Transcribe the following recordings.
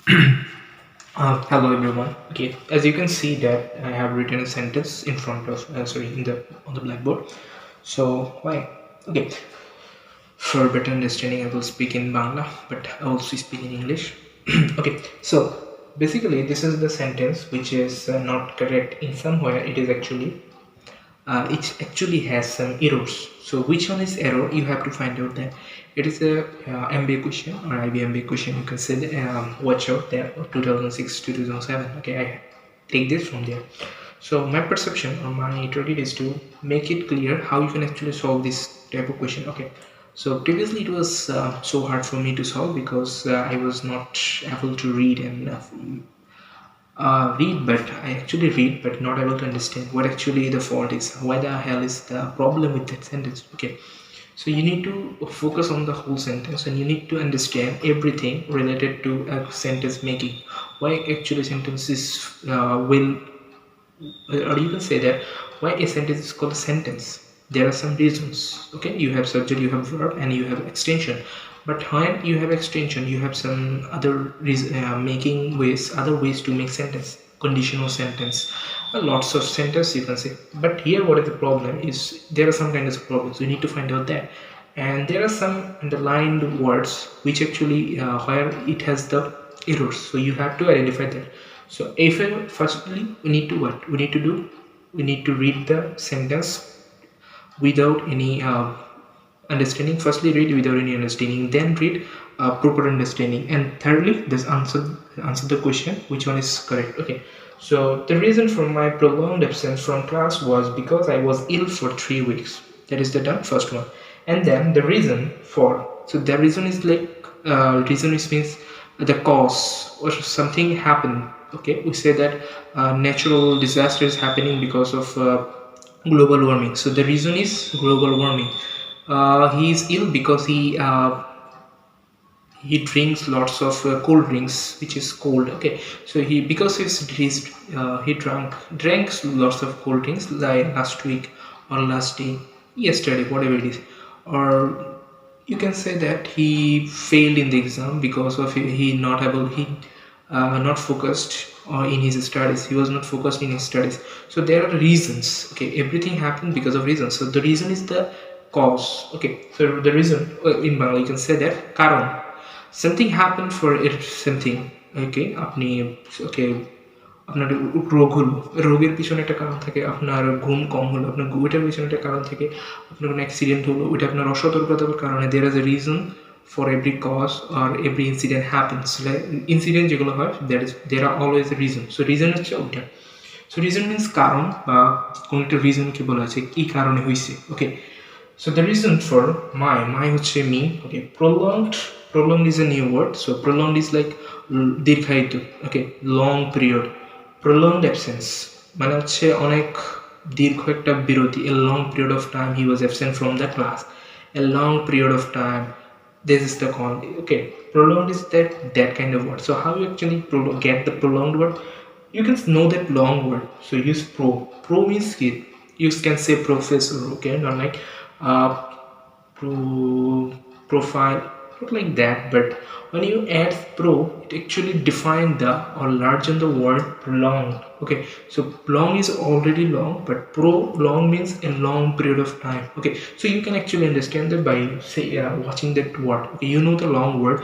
Hello everyone. Okay, as you can see that I have written a sentence in front of sorry in the on the blackboard. So why? Okay, for better understanding, I will speak in Bangla, but I also speak in English. Okay, so basically this is the sentence which is not correct in somewhere. It actually has some errors. So which one is error? You have to find out that it is a MBA question or IB MBA question. You can say that, watch out there 2006 to 2007. Okay, I take this from there. So my perception or my target is to make it clear how you can actually solve this type of question. Okay, so previously it was so hard for me to solve because I was not able to read and read, but I actually read, but not able to understand what actually the fault is. Why the hell is the problem with that sentence? Okay, so you need to focus on the whole sentence, and you need to understand everything related to a sentence making. Why actually sentences will, or you can say that why a sentence is called a sentence. There are some reasons. Okay, you have subject, you have verb, and you have extension. But when you have extension, you have some other making ways, other ways to make sentence, conditional sentence, lots of sentence you can say. But here what is the problem is there are some kind of problems, you need to find out that. And there are some underlined words which actually where it has the errors, so you have to identify that. So if firstly we need to what we need to do, we need to read the sentence without any understanding. Firstly read without any understanding, then read proper understanding, and thirdly this answer the question which one is correct. Okay, so the reason for my prolonged absence from class was because I was ill for 3 weeks. That is the done first one. And then the reason for, so the reason is like reason is means the cause or something happened. Okay, we say that natural disaster is happening because of global warming. So the reason is global warming. He is ill because he drinks lots of cold drinks which is cold. Okay, so he because he drank lots of cold drinks like last week or last day, yesterday, whatever it is. Or you can say that he failed in the exam because of he not able he not focused in his studies, he was not focused in his studies. So there are reasons. Okay, everything happened because of reasons. So the reason is the cause. Okay, so the reason in Bangla you can say that karon, something happened for it, something. Okay, আপনি okay আপনার রোগ হলো, রোগের পিছনে একটা কারণ থাকে, আপনার ঘুম কম হলো, আপনার ওইটার পিছনে একটা কারণ থাকে, আপনার কোনো অ্যাক্সিডেন্ট হলো, ওইটা আপনার অসতর্কতার কারণে। There is a reason for every cause or every incident happens. Incident যেগুলো হয় there are always a reason. So reason হচ্ছে ওইটা। সো রিজন মিনস কারণ, বা কোনো একটা রিজনকে বলা আছে কী কারণে হয়েছে। ওকে, so the reason for my হচ্ছে me. Okay, prolonged is a new word. So prolonged is like দীর্ঘায়িত. Okay, long period. Prolonged absence মানে হচ্ছে অনেক দীর্ঘ একটা বিরতি, a long period of time he was absent from the class, a long period of time. This is the con. Okay, prolonged is that kind of word. So how you actually get the prolonged word? You can know that long word, so use pro means kid. You can say professor. Okay, not like uh, profile, not like that. But when you add pro, it actually define the or largen the word prolonged. Okay, so long is already long, but prolong means a long period of time. Okay, so you can actually understand that by say watching that word. Okay, you know the long word,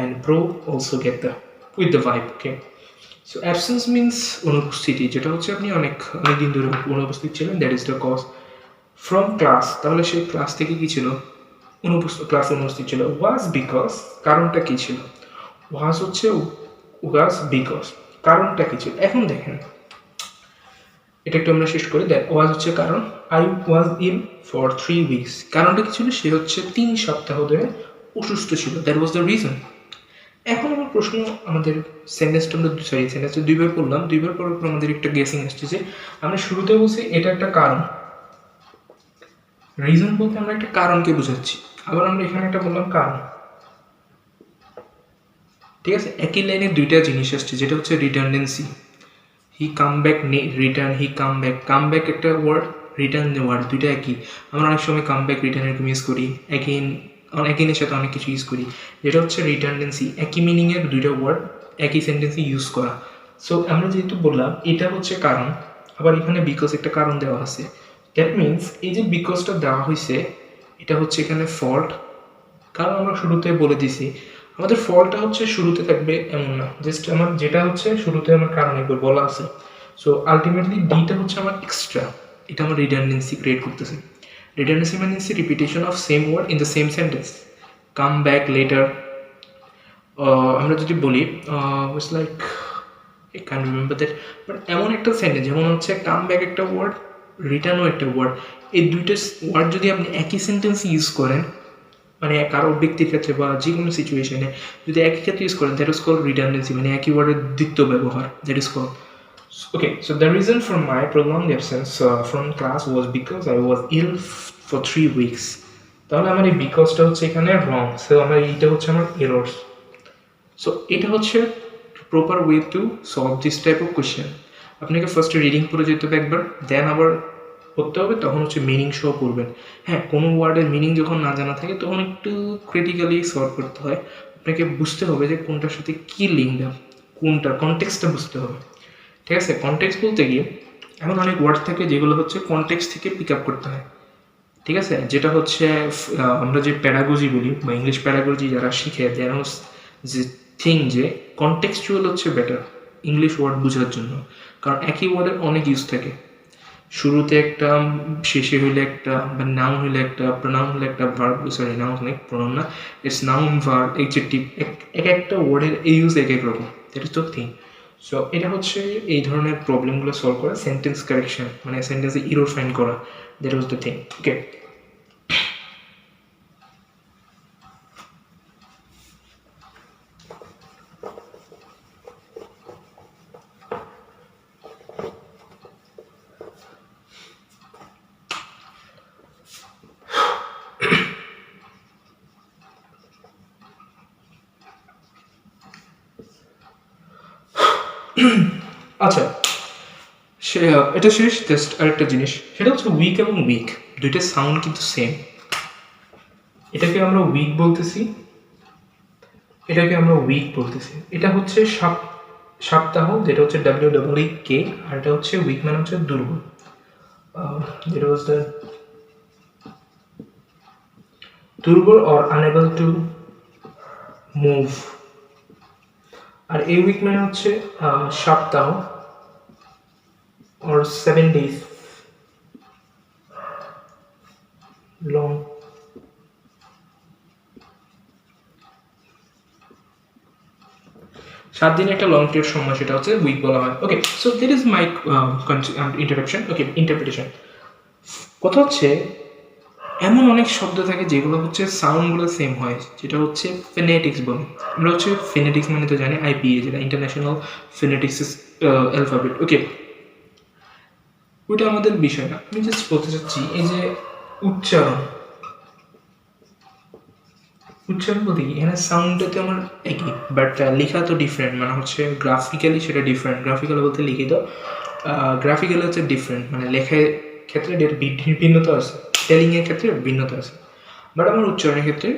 and pro also get the with the vibe. Okay, so absence means অনুপস্থিতি, যেটা হচ্ছে আপনি অনেকদিন ধরে অনুপস্থিত ছিলেন, that is the cause. From class, তাহলে সেই ক্লাস থেকে কী ছিল, ক্লাসে অনুপস্থিত ছিল। ওয়াজ বিকজ, কারণটা কী ছিল? ওয়াজ হচ্ছে ওয়াজ বিকজ, কারণটা কী ছিল? এখন দেখেন এটা একটু আমরা শেষ করি। দেখ, ওয়াজ হচ্ছে কারণ, I was ill for 3 weeks, কারণটা কী ছিল? সে হচ্ছে 3 সপ্তাহ ধরে অসুস্থ ছিল, দ্যাট ওয়াজ দ্য রিজন। এখন আমার প্রশ্ন, আমাদের সেন্টেন্সটা দুইবার পড়লাম, দুইবার পড়ার পর আমাদের একটা গেসিং আসছে যে আমরা শুরুতে বলছি এটা একটা কারণ। রিজন বলতে আমরা একটা কারণকে বোঝাচ্ছি, আবার আমরা এখানে একটা বললাম কারণ। ঠিক আছে, একই লাইনে দুইটা জিনিস আসছে, যেটা হচ্ছে রিটার্ডেন্সি। হি কাম ব্যাক, রিটার্ন, হি কাম ব্যাক একটা ওয়ার্ড, রিটার্ন ওয়ার্ড, দুইটা একই। আমরা অনেক সময় কাম ব্যাক রিটার্ন এরকম ইউজ করি, এগেইনের সাথে অনেক কিছু ইউজ করি, যেটা হচ্ছে রিটার্ডেন্সি। একই মিনিংয়ের দুইটা ওয়ার্ড একই সেন্টেন্সে ইউজ করা। সো আমরা যেহেতু বললাম এটা হচ্ছে কারণ, আবার এখানে বিকজ একটা কারণ দেওয়া আছে, দ্যাট মিনস এই যে বিকজটা দেওয়া হয়েছে এটা হচ্ছে এখানে ফল্ট। কারণ আমরা শুরুতে বলে দিছি আমাদের ফলটা হচ্ছে শুরুতে থাকবে এমন না, জাস্ট আমার যেটা হচ্ছে শুরুতে আমার কারণ একবার বলা আছে। সো আলটিমেটলি ডিটা হচ্ছে আমার এক্সট্রা, এটা আমার রিডান্ডেন্সি ক্রিয়েট করতেছে। রিডান্ডেন্সি মানে হচ্ছে repetition of same word in the same sentence. Come back later, আমরা যদি বলি it's like I can remember that, but এমন একটা সেন্টেন্স যেমন হচ্ছে কাম ব্যাক একটা ওয়ার্ড, রিটার্নও একটা ওয়ার্ড, এই দুইটা ওয়ার্ড যদি আপনি একই সেন্টেন্সে ইউজ করেন, মানে কারো ব্যক্তির ক্ষেত্রে বা যে কোনো সিচুয়েশনে যদি একই ক্ষেত্রে ইউজ করেন, দ্যাট ইজ কল রিডান্ডেন্সি, মানে একই ওয়ার্ডের দ্বিতীয় ব্যবহার, that is call. Okay, so the reason for my prolonged absence from class was because I was ill for 3 weeks. তাহলে আমার এই বিকজটা হচ্ছে এখানে রং, সো আমার এইটা হচ্ছে আমার এরর্স। সো এটা হচ্ছে proper way to solve this type of question. আপনাকে ফার্স্টে রিডিং পড়ে যেতে হবে একবার, দেন আবার করতে হবে, তখন হচ্ছে মিনিং শো করবেন। হ্যাঁ, কোনো ওয়ার্ডের মিনিং যখন না জানা থাকে তখন একটু ক্রিটিক্যালি সলভ করতে হয়, আপনাকে বুঝতে হবে যে কোনটার সাথে কী লিঙ্ক দেয়, কোনটা কনটেক্সটটা বুঝতে হবে। ঠিক আছে, কনটেক্সট বলতে গিয়ে এমন অনেক ওয়ার্ড থাকে যেগুলো হচ্ছে কনটেক্সট থেকে পিক আপ করতে হয়। ঠিক আছে, যেটা হচ্ছে আমরা যে প্যারাগজি বলি বা ইংলিশ প্যারাগজি যারা শিখে, দেয়ার যে থিং যে কনটেক্সচুয়াল হচ্ছে বেটার ইংলিশ ওয়ার্ড বোঝার জন্য, কারণ একই ওয়ার্ডের অনেক ইউজ থাকে। শুরুতে একটা, শেষে হইলে একটা, বা নাউন হইলে একটা, প্রোনাউন হলে একটা, ভার্ব, সরি নাউন অনেক প্রোনাউন না, ইটস নাউন ভার্ব এডজেক্টিভ, এক একটা ওয়ার্ডের ইউজ এক এক রকম, that is the thing. So এটা হচ্ছে এই ধরনের প্রবলেমগুলো সলভ করা, সেন্টেন্স কারেকশন মানে সেন্টেন্সে ইরর ফাইন্ড করা, দ্যাট ওয়াজ দ্য থিং। ওকে, আচ্ছা সে এটা শেষ, জাস্ট আরেকটা জিনিস, সেটা হচ্ছে উইক এবং উইক দুইটা সাউন্ড কিন্তু সেম। এটাকে আমরা উইক বলতেছি, এটাকে আমরা উইক বলতেছি। এটা হচ্ছে সপ্তাহ, যেটা হচ্ছে WEEK, আর এটা হচ্ছে উইক মানে হচ্ছে দুর্বল, যেটা হচ্ছে দুর্বল অর আনএবল টু মুভ। আর এই উইক মানে হচ্ছে সপ্তাহ or 7 days long। সাত দিন একটা লং পিরিয়ড সময়, সেটা হচ্ছে উইক বলা হয়। Okay, so that is my interpretation. Okay, interpretation কথা হচ্ছে এমন অনেক শব্দ থাকে যেগুলো হচ্ছে সাউন্ডগুলো সেম হয়, যেটা হচ্ছে ফেনেটিক্স বলে। আমরা হচ্ছে ফেনেটিক্স মানে তো জানি IPA, যেটা ইন্টারন্যাশনাল ফেনেটিক্স অ্যালফাবেট। ওকে, ওইটা আমাদের বিষয় না, আমি জাস্ট বলতে চাচ্ছি এই যে উচ্চারণ, উচ্চারণ বলতে কি এখানে সাউন্ডটাতে আমার একই, বাট লেখা তো ডিফারেন্ট, মানে হচ্ছে গ্রাফিক্যালি সেটা ডিফারেন্ট। গ্রাফিক্যালি বলতে লিখিত, গ্রাফিক্যালি হচ্ছে ডিফারেন্ট, মানে লেখার ক্ষেত্রে ভিন্নতা আছে, স্পেলিংয়ের ক্ষেত্রে ভিন্নতা আছে, বাট আমার উচ্চারণের ক্ষেত্রে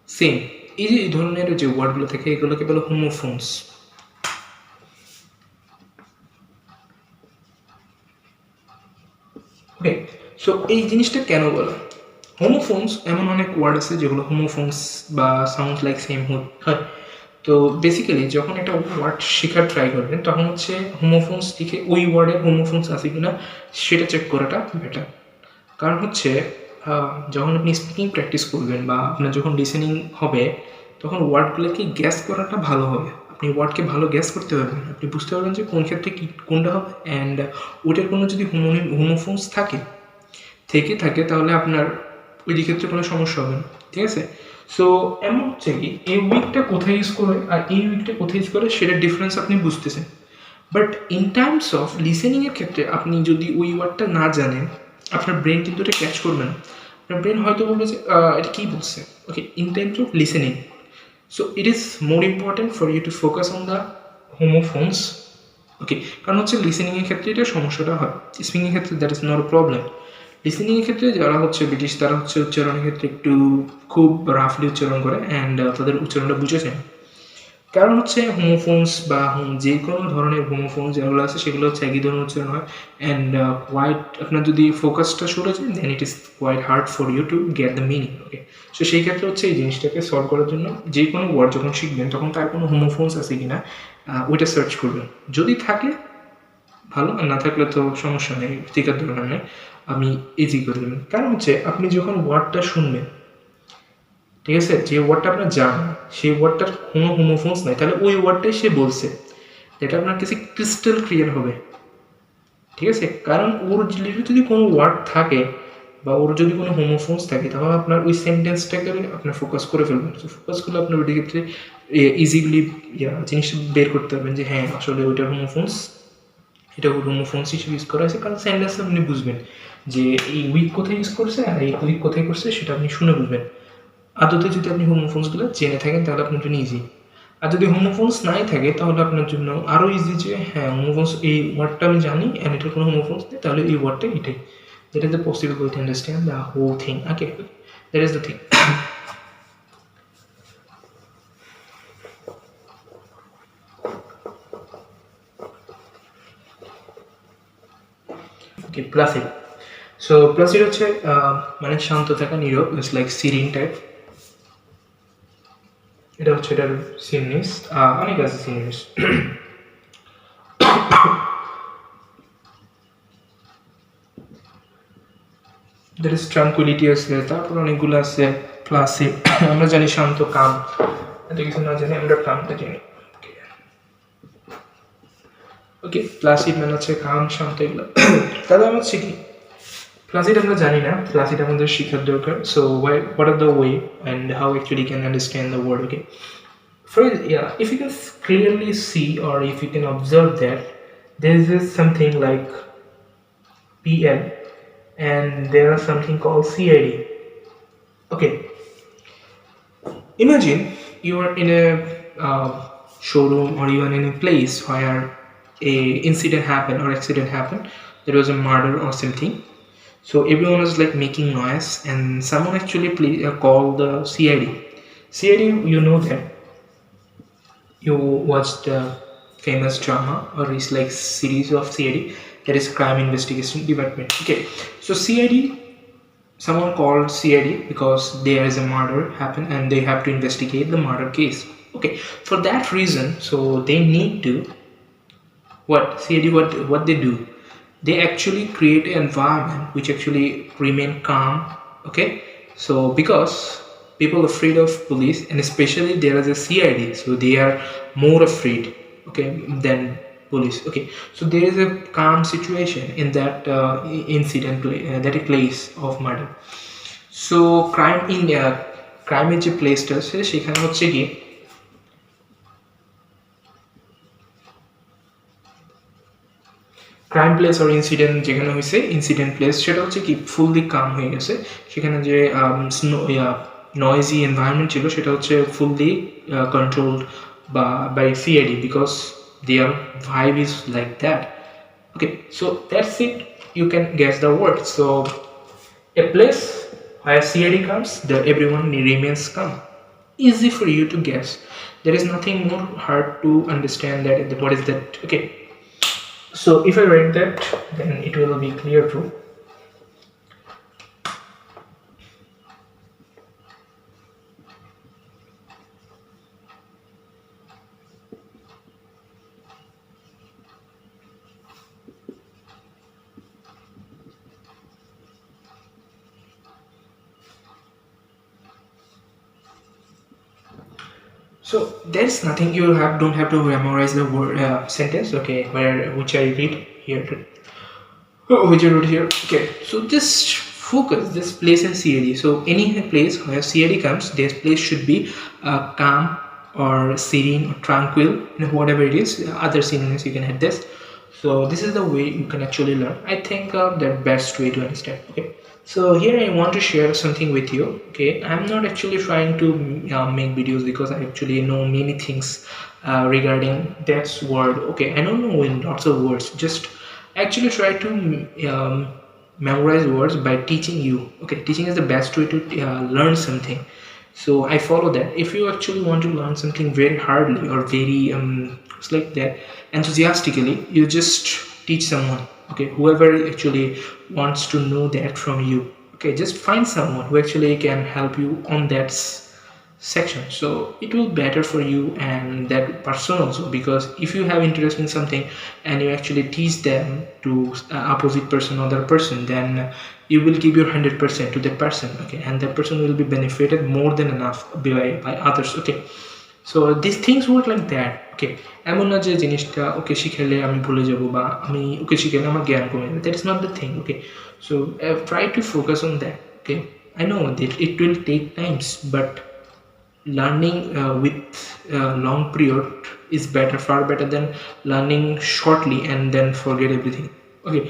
সেম। এই যে এই ধরনের যে ওয়ার্ডগুলো থাকে এগুলোকে বলে হোমোফোনস। ওকে, সো এই জিনিসটা কেন বলে হোমোফোনস? এমন অনেক ওয়ার্ড আছে যেগুলো হোমোফোনস বা সাউন্ড লাইক সেম হয়। তো বেসিক্যালি যখন একটা ওয়ার্ড শেখার ট্রাই করবেন তখন হচ্ছে হোমোফোনস লিখে ওই ওয়ার্ডের হোমোফোনস আছে কিনা সেটা চেক করাটা বেটার। কারণ হচ্ছে যখন আপনি স্পিকিং প্র্যাকটিস করবেন বা আপনার যখন লিসেনিং হবে তখন ওয়ার্ডগুলোকে গ্যাস করাটা ভালো হবে। আপনি ওয়ার্ডকে ভালো গ্যাস করতে পারবেন, আপনি বুঝতে পারবেন যে কোন ক্ষেত্রে কী কোনটা হবে, অ্যান্ড ওটার কোনো যদি হোমোফোনস থাকে তাহলে আপনার ওই ক্ষেত্রে কোনো সমস্যা হবে না। ঠিক আছে, সো এমন হচ্ছে কি এই উইকটা কোথায় ইউজ করে আর এই উইকটা কোথায় ইউজ করে সেটার ডিফারেন্স আপনি বুঝতেছেন, বাট ইন টার্মস অফ লিসেনিংয়ের ক্ষেত্রে আপনি যদি ওই ওয়ার্ডটা না জানেন আপনার ব্রেন কিন্তু এটা ক্যাচ করবে না। আপনার ব্রেন হয়তো বলবে যে এটা কী বলছে। Okay, in terms of listening, so it is more important for you to focus on the homophones. Okay, কারণ হচ্ছে লিসেনিংয়ের ক্ষেত্রে এটা সমস্যাটা হয়, স্পিকিংয়ের ক্ষেত্রে that is not a problem. লিসেনিংয়ের ক্ষেত্রে যারা হচ্ছে ব্রিটিশ তারা হচ্ছে উচ্চারণের ক্ষেত্রে একটু খুব রাফলি উচ্চারণ করে অ্যান্ড তাদের উচ্চারণটা বুঝেছে। কারণ হচ্ছে হোমোফোনস বা যে কোনো ধরনের হোমোফোনস যেগুলো আছে সেগুলো হচ্ছে একই ধরনের উচ্চারণ হয়। অ্যান্ড কোয়াইট আপনার যদি ফোকাসটা সরে যায় then it is quite hard for you to get the meaning. Okay, so সেই ক্ষেত্রে হচ্ছে এই জিনিসটাকে সলভ করার জন্য যে কোনো ওয়ার্ড যখন শিখবেন তখন তার কোনো হোমোফোনস আছে কিনা ওইটা সার্চ করবেন। যদি থাকে ভালো, আর না থাকলে তো সমস্যা নেই, টিকার দরকার নেই, আমি ইজি করে দেবেন। কারণ হচ্ছে আপনি যখন ওয়ার্ডটা শুনবেন, ঠিক আছে, যে ওয়ার্ডটা আপনার জানেন সেই ওয়ার্ডটার কোনো হোমোফোনস নাই, তাহলে ওই ওয়ার্ডটাই সে বলছে, এটা আপনার কাছে ক্রিস্টাল ক্লিয়ার হবে। ঠিক আছে, কারণ ওর যদি কোনো ওয়ার্ড থাকে বা ওর যদি কোনো হোমোফোনস থাকে তাহলে আপনার ওই সেন্টেন্সটাকে আপনার ফোকাস করে ফেলবেন। ফোকাস করলে আপনার ওইটি ক্ষেত্রে ইজিলি জিনিসটা বের করতে পারবেন যে হ্যাঁ আসলে ওইটার হোমোফোনস, এটা হোমোফোনস হিসেবে ইউজ করা হয়েছে। কারণ সেন্টেন্স আপনি বুঝবেন যে এই উইক কোথায় ইউজ করছে আর এই উইক কোথায় করছে সেটা আপনি শুনে বুঝবেন। আদতে যদি আপনি হোমোফোনসগুলো জেনে থাকেন তাহলে আপনার জন্য ইজি। আর যদি হোমোফোনস নাই থাকে তাহলে আপনার জন্য আরও ইজি যে হ্যাঁ হোমোফোনস এই ওয়ার্ডটা আমি জানি অ্যান্ড এটার কোনো হোমোফোনস নেই, তাহলে এই ওয়ার্ডটা এটাই। That is the possible to understand the whole thing. Okay, that is the thing. Okay, placid. So placid হচ্ছে মানে শান্ত থাকা, নীরব, ইটস লাইক সিরিং টাইপ। এটা হচ্ছে এটার সিনিস, অনেক আছে সিনিস। দ্যাট ইজ ট্রাঙ্কুইলিটি আছে, তারপর অনেকগুলো আছে। প্লাসিড আমরা জানি শান্ত, কাম। এত কিছু না জানি, আমরা কামটা জানি। ওকে, প্লাসিড মানে হচ্ছে কাম, শান্ত, এগুলো। তাহলে আমার হচ্ছে কি প্লাসিড আমরা জানি না, প্লাসিড আমাদের শেখার দরকার। So what are the way and how actually can understand the word? Okay, first, yeah, if you can clearly see or if you can observe that there is something like PL and there are something called CID. Okay, imagine you are in a showroom or you are in a place where a incident happened or accident happened, there was a murder or something. So everyone was like making noise and someone actually called the CID. CID, you know that you watched the famous drama or it's like series of CID, that is crime investigation department. Okay, so CID, someone called CID because there is a murder happened and they have to investigate the murder case. Okay, for that reason, so they need to what CID, what they do, they actually create an environment which actually remain calm. Okay, so because people afraid of police and especially there is a CID, so they are more afraid, okay, than police. Okay, so there is a calm situation in that incident that a place of murder. So crime is যে প্লেসটা আছে সেখানে হচ্ছে কি crime place আর incident যেখানে হয়েছে incident place সেটা হচ্ছে কি ফুললি কাম হয়ে গেছে। সেখানে যে নয়েজি এনভায়রনমেন্ট ছিল সেটা হচ্ছে ফুললি কন্ট্রোলড বা by CID because their vibe is like that. Okay, so that's it, you can guess the word. So a place where CID comes, there everyone remains calm. Easy for you to guess. There is nothing more hard to understand that what is that. Okay, so if I write that then it will be clear too. So there's nothing, you don't have to memorize the word sentence. Okay, which I read here, which I wrote here. Okay, so just focus, just place and CID. So any place where CID comes, this place should be calm or serene or tranquil, whatever it is. Other synonyms you can add this. So this is the way you can actually learn. I think the best way to understand. Okay, so here I want to share something with you. Okay, I'm not actually trying to make videos because I actually know many things regarding that word. Okay, I don't know in lots of words, just actually try to memorize words by teaching you. Okay, teaching is the best way to learn something. So I follow that. If you actually want to learn something very hardly or very it's like that enthusiastically, you just teach someone. Okay, whoever actually wants to know that from you, okay, just find someone who actually can help you on that section. So it will better for you and that person also, because if you have interest in something and you actually teach them to opposite person, other person, then you will give your 100% to that person. Okay, and that person will be benefited more than enough by others. Okay, so these things work like that. Okay, এমন না যে জিনিসটা ওকে শিখাইলে আমি ভুলে যাব বা আমি ওকে শিখাইলে আমার জ্ঞান কমে যাবে, that is not the thing. Okay, so try to focus on that. Okay, I know that it will take times, but learning with long period is better, far better than learning shortly and then forget everything. Okay,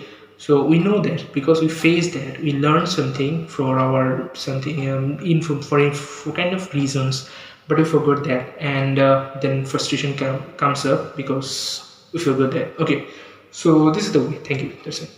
so we know that because we face that, we learn something for our something info for kind of reasons, but we forgot that, and then frustration comes up because we forgot that. Okay, so this is the way. Thank you. That's it.